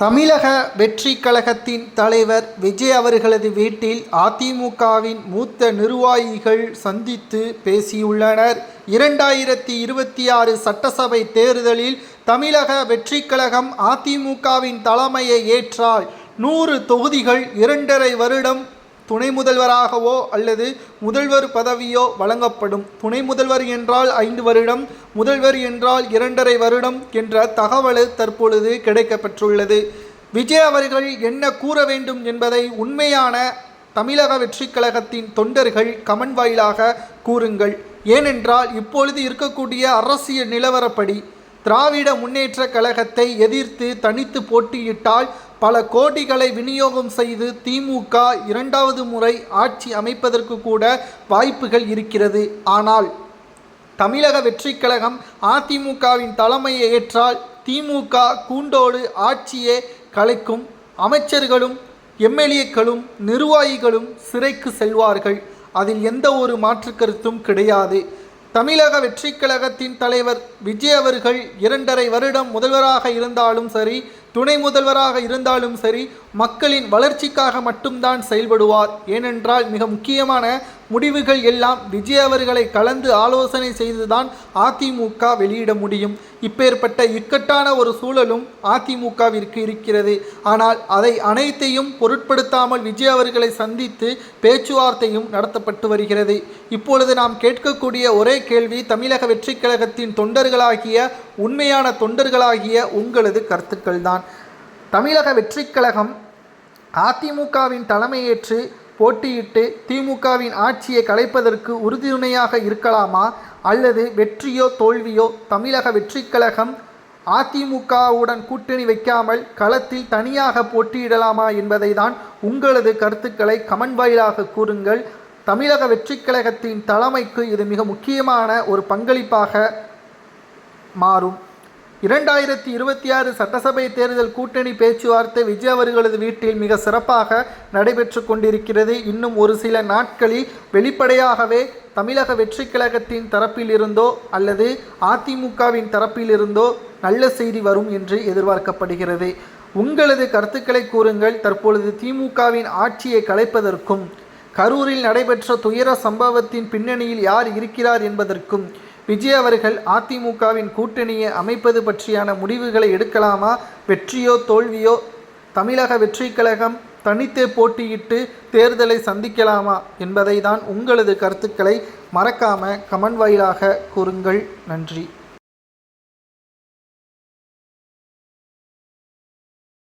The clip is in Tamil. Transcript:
தமிழக வெற்றி கழகத்தின் தலைவர் விஜய் அவர்களது வீட்டில் அதிமுகவின் மூத்த நிர்வாகிகள் சந்தித்து பேசியுள்ளனர். 2026 சட்டசபை தேர்தலில் தமிழக வெற்றி கழகம் அதிமுகவின் தலைமையை ஏற்றால் 100 தொகுதிகள் 2.5 வருடம் துணை முதல்வராகவோ அல்லது முதல்வர் பதவியோ வழங்கப்படும். துணை முதல்வர் என்றால் 5 வருடம், முதல்வர் என்றால் 2.5 வருடம் என்ற தகவல் தற்பொழுது கிடைக்கப்பெற்றுள்ளது. விஜய் அவர்கள் என்ன கூற வேண்டும் என்பதை உண்மையான தமிழக வெற்றி கழகத்தின் தொண்டர்கள் கமெண்ட் வாயிலாக கூறுங்கள். ஏனென்றால் இப்பொழுது இருக்கக்கூடிய அரசியல் நிலவரப்படி திராவிட முன்னேற்ற கழகத்தை எதிர்த்து தனித்து போட்டியிட்டால் பல கோடிகளை விநியோகம் செய்து திமுக 2வது முறை ஆட்சி அமைப்பதற்கு கூட வாய்ப்புகள் இருக்கிறது. ஆனால் தமிழக வெற்றி கழகம் அதிமுகவின் தலைமையை ஏற்றால் திமுக கூண்டோடு ஆட்சியே கலைக்கும். அமைச்சர்களும் எம்எல்ஏக்களும் நிர்வாகிகளும் சிறைக்கு செல்வார்கள். அதில் எந்த ஒரு மாற்று கருத்தும் கிடையாது. தமிழக வெற்றி கழகத்தின் தலைவர் விஜய் அவர்கள் 2.5 வருடம் முதல்வராக இருந்தாலும் சரி, துணை முதல்வராக இருந்தாலும் சரி, மக்களின் வளர்ச்சிக்காக மட்டும்தான் செயல்படுவார். ஏனென்றால் மிக முக்கியமான முடிவுகள் எல்லாம் விஜய் அவர்களை கலந்து ஆலோசனை செய்துதான் அதிமுக வெளியிட முடியும். இப்பேற்பட்ட இக்கட்டான ஒரு சூழலும் அதிமுகவிற்கு இருக்கிறது. ஆனால் அதை அனைத்தையும் பொருட்படுத்தாமல் விஜய் அவர்களை சந்தித்து பேச்சுவார்த்தையும் நடத்தப்பட்டு வருகிறது. இப்பொழுது நாம் கேட்கக்கூடிய ஒரே கேள்வி, தமிழக வெற்றி கழகத்தின் தொண்டர்களாகிய உண்மையான தொண்டர்களாகிய உங்களது கருத்துக்கள் தான். தமிழக வெற்றி கழகம் அதிமுகவின் தலைமையேற்று போட்டியிட்டு திமுகவின் ஆட்சியை கலைப்பதற்கு உறுதுணையாக இருக்கலாமா, அல்லது வெற்றியோ தோல்வியோ தமிழக வெற்றி கழகம் அதிமுகவுடன் கூட்டணி வைக்காமல் களத்தில் தனியாக போட்டியிடலாமா என்பதை தான் உங்களது கருத்துக்களை கமெண்ட் வாயிலாக கூறுங்கள். தமிழக வெற்றி கழகத்தின் தலைமைக்கு இது மிக முக்கியமான ஒரு பங்களிப்பாக மாறும். 2026 சட்டசபை தேர்தல் கூட்டணி பேச்சுவார்த்தை விஜய் அவர்களது வீட்டில் மிக சிறப்பாக நடைபெற்று கொண்டிருக்கிறது. இன்னும் ஒரு சில நாட்களில் வெளிப்படையாகவே தமிழக வெற்றி கழகத்தின் தரப்பிலிருந்தோ அல்லது அதிமுகவின் தரப்பிலிருந்தோ நல்ல செய்தி வரும் என்று எதிர்பார்க்கப்படுகிறது. உங்களது கருத்துக்களை கூறுங்கள். தற்பொழுது திமுகவின் ஆட்சியை கலைப்பதற்கும் கரூரில் நடைபெற்ற துயர சம்பவத்தின் பின்னணியில் யார் இருக்கிறார் என்பதற்கும் விஜய் அவர்கள் அதிமுகவின் கூட்டணியை அமைப்பது பற்றியான முடிவுகளை எடுக்கலாமா, வெற்றியோ தோல்வியோ தமிழக வெற்றி கழகம் தனித்தே போட்டியிட்டு தேர்தலை சந்திக்கலாமா என்பதை தான் உங்களது கருத்துக்களை மறக்காமல் கமெண்ட் வாயிலாக கூறுங்கள். நன்றி.